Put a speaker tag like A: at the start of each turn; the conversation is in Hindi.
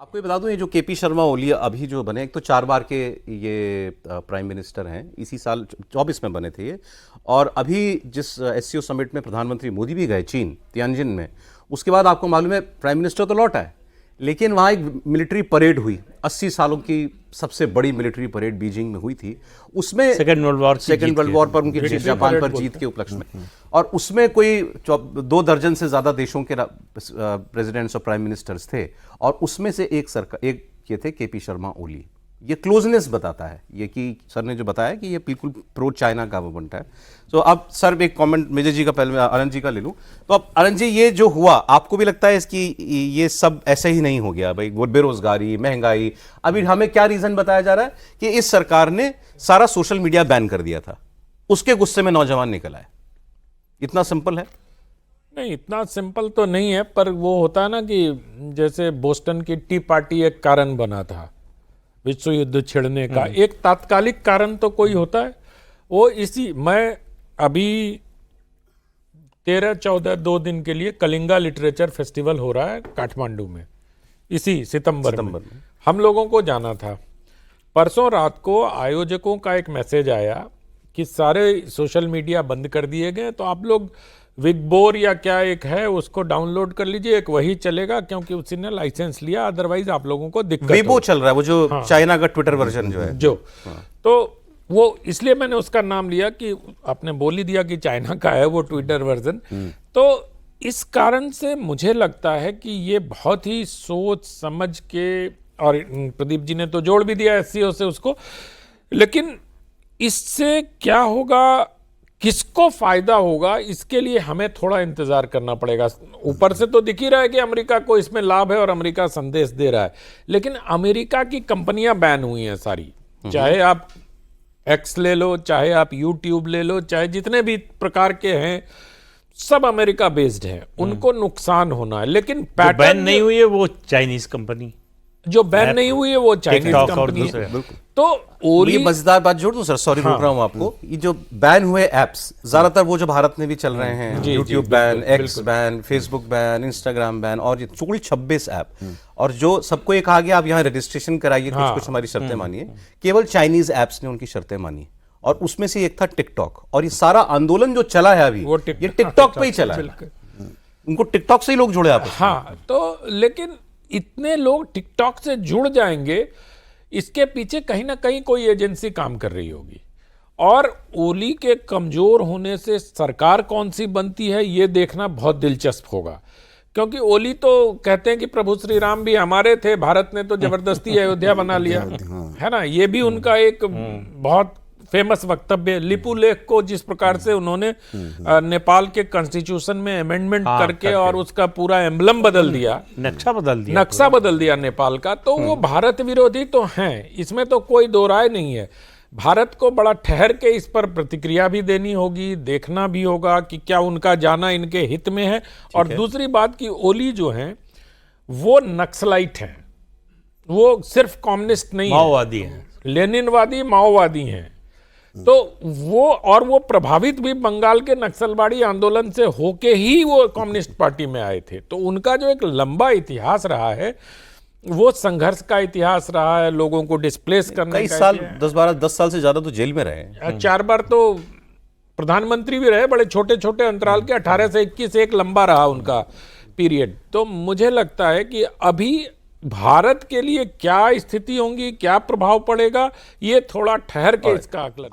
A: आपको ये बता दूं, ये जो केपी शर्मा ओली अभी जो बने, एक तो 4 बार के ये प्राइम मिनिस्टर हैं, इसी साल 24 में बने थे ये। और अभी जिस एससीओ समिट में प्रधानमंत्री मोदी भी गए चीन तियानजिन में, उसके बाद आपको मालूम है प्राइम मिनिस्टर तो लौटा है, लेकिन वहाँ एक मिलिट्री परेड हुई, 80 सालों की सबसे बड़ी मिलिट्री परेड बीजिंग में हुई थी। उसमें सेकेंड वर्ल्ड वॉर पर उनकी जापान पर जीत के उपलक्ष्य में, और उसमें कोई 2 दर्जन से ज़्यादा देशों के प्रेसिडेंट्स और प्राइम मिनिस्टर्स थे, और उसमें से एक ये थे केपी शर्मा ओली। ये क्लोजनेस बताता है, ये कि सर ने जो बताया कि ये बिल्कुल प्रो चाइना गवर्नमेंट है। तो अब सर एक कमेंट मेजर जी का, पहले मैं आनंद जी का ले लूं। तो अब आनंद जी, ये जो हुआ, आपको भी लगता है इसकी ये सब ऐसे ही नहीं हो गया भाई? बेरोजगारी, महंगाई, अभी हमें क्या रीजन बताया जा रहा है कि इस सरकार ने सारा सोशल मीडिया बैन कर दिया था, उसके गुस्से में नौजवान निकल आए। इतना सिंपल है?
B: नहीं, इतना सिंपल तो नहीं है, पर वो होता है ना कि जैसे बोस्टन की टी पार्टी एक कारण बना था विश्व युद्ध छिड़ने का, एक तात्कालिक कारण तो कोई होता है। वो इसी मैं अभी 13-14 दिन के लिए कलिंगा लिटरेचर फेस्टिवल हो रहा है काठमांडू में, इसी सितंबर में हम लोगों को जाना था। परसों रात को आयोजकों का एक मैसेज आया कि सारे सोशल मीडिया बंद कर दिए गए, तो आप लोग विगबोर या क्या एक है उसको डाउनलोड कर लीजिए, एक वही चलेगा क्योंकि उसी ने लाइसेंस लिया, अदरवाइज आप लोगों को दिक्कत
A: वीबो चल रहा है, वो जो चाइना का ट्विटर वर्जन जो है
B: तो वो इसलिए मैंने उसका नाम लिया कि आपने बोल ही दिया कि चाइना का है वो ट्विटर वर्जन। तो इस कारण से मुझे लगता है कि ये बहुत ही सोच समझ के, और प्रदीप जी ने तो जोड़ भी दिया एससीओ से उसको, लेकिन इससे क्या होगा, किसको फायदा होगा, इसके लिए हमें थोड़ा इंतजार करना पड़ेगा। ऊपर से तो दिख ही रहा है कि अमेरिका को इसमें लाभ है और अमेरिका संदेश दे रहा है, लेकिन अमेरिका की कंपनियां बैन हुई हैं सारी, चाहे आप एक्स ले लो, चाहे आप यूट्यूब ले लो, चाहे जितने भी प्रकार के हैं, सब अमेरिका बेस्ड हैं, उनको नुकसान होना है। लेकिन
C: पैटर्न बैन नहीं हुई है वो चाइनीज कंपनी,
B: जो बैन नहीं हुई है वो चाइनीज कंपनी है। तो
A: ये मजेदार बात जोड़ दूं सर, सॉरी रोक रहा हूं आपको। ये जो बैन हुए एप्स, ज्यादातर वो जो भारत में भी चल रहे हैं, YouTube ban, x ban, Facebook ban, Instagram ban, और ये कुल 26 ऐप, और जो सबको ये कहा गया आप यहाँ रजिस्ट्रेशन कराइए, कुछ हमारी शर्तें मानिए, केवल चाइनीज एप्स ने उनकी शर्तें मानी, और उसमें से एक था टिकटॉक। और ये सारा आंदोलन जो चला है अभी, ये टिकटॉक पे ही चला है, उनको टिकटॉक से ही लोग जुड़े आपस में।
B: हाँ, तो लेकिन इतने लोग टिकटॉक से जुड़ जाएंगे, इसके पीछे कहीं ना कहीं कोई एजेंसी काम कर रही होगी, और ओली के कमजोर होने से सरकार कौन सी बनती है ये देखना बहुत दिलचस्प होगा। क्योंकि ओली तो कहते हैं कि प्रभु श्री राम भी हमारे थे, भारत ने तो जबरदस्ती अयोध्या बना लिया, है ना, ये भी उनका एक बहुत फेमस वक्तव्य। लिपु लेख को जिस प्रकार से उन्होंने नेपाल के कॉन्स्टिट्यूशन में अमेंडमेंट करके और उसका पूरा एम्बलम बदल दिया, नक्शा बदल दिया नेपाल का, तो वो भारत विरोधी तो हैं, इसमें तो कोई दो राय नहीं है। भारत को बड़ा ठहर के इस पर प्रतिक्रिया भी देनी होगी, देखना भी होगा कि क्या उनका जाना इनके हित में है। और दूसरी बात कि ओली जो हैं वो नक्सलाइट हैं, वो सिर्फ कम्युनिस्ट नहीं,
C: माओवादी हैं,
B: लेनिनवादी माओवादी हैं। तो वो प्रभावित भी बंगाल के नक्सलवाड़ी आंदोलन से होके ही वो कम्युनिस्ट पार्टी में आए थे। तो उनका जो एक लंबा इतिहास रहा है, वो संघर्ष का इतिहास रहा है, लोगों को डिस्प्लेस करने
A: कई साल, 10 साल से ज्यादा तो जेल में रहे,
B: 4 बार तो प्रधानमंत्री भी रहे, बड़े छोटे छोटे अंतराल के, 18 से 21 एक लंबा रहा उनका पीरियड। तो मुझे लगता है कि अभी भारत के लिए क्या स्थिति होंगी, क्या प्रभाव पड़ेगा, ये थोड़ा ठहर के इसका आकलन।